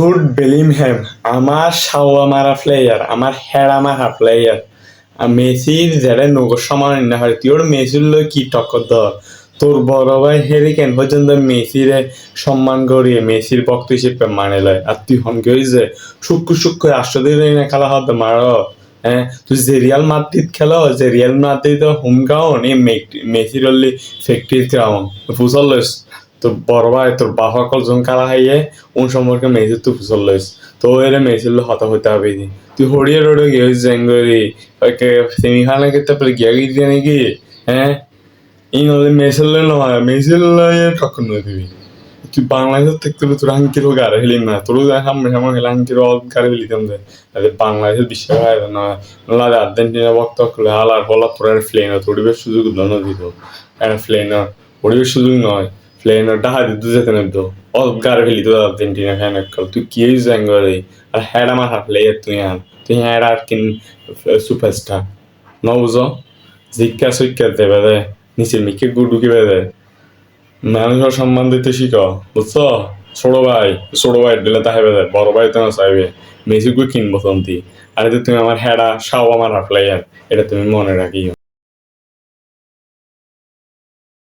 Jude Bellingham আমার সাওয়া মারা প্লেয়ার, আমার হেড়া মারা প্লেয়ার। আর মেসির যারা নগর সমান না হয় তোর মেসির লই কি টক্কর দ। তোর বড় ভাই হেরি কেন পর্যন্ত মেসিরে সম্মান করিয়ে মেসির ভক্ত হিসেবে মানে লয়, আর তুই হনকে হইছে সূক্ষ্ম সূক্ষ্ম আসলে না খেলা হতে মারো। হ্যাঁ, তুই যে রিয়াল মাদ্রিদ খেলো, যে রিয়াল মাদ্রিদ হোম গ্রাউন্ড এই মেসির হলি ফ্যাক্টরি গ্রাউন্ড ফুসল লইস। তোর বড় ভাই তোর বাবা কলজন খেলা হাইয়ে কোন সম্পর্কে মেসির তুই ফুসল লইস। তো এর মেসির হতা হইতে হবে। তুই হরিয়ে রোডে গিয়ে জেঙ্গরি সেমিফাইনাল করতে পারে গিয়া গিয়ে নাকি। হ্যাঁ, এই নলে মেসির নয়, মেসির লয়ে টক্কর নয় দিবি। তুই বাংলাদেশের থাকতে তোর হাঙ্কির হোক আর হেলিম না, তোর সামনে সামনে হেলে হাঙ্কির গাড়ি হেলিতাম যে বাংলাদেশের বিশ্ব নয় নলা আর্জেন্টিনা বক্ত করলে হালার হলা তোর ফ্লেন পরিবেশ সুযোগ দিত। ফ্লেনার পরিবেশ সুযোগ নয়, ফ্লেনার ডাহা দিত যেতে নেব গাড়ি ফেলিত আর্জেন্টিনা ফ্যান কাল তুই কি জাঙ্গরে। আর হ্যাড আমার হাফলে তুই আন তুই হ্যাড আর কিন সুপারস্টার নবুঝ জিজ্ঞা সুইকা দেবে দে নিচের মিকে গুডুকি বেদে মানুষের সম্মান দিতে শিখো বুঝছো। ছোট ভাই দিলে তাহেবে দেয়, বড় ভাই তো না চাইবে মেসিকে কিনবো তন্তি। আর তুমি আমার হেডা সাও আমার প্লেয়ার, এটা তুমি মনে রাখিও।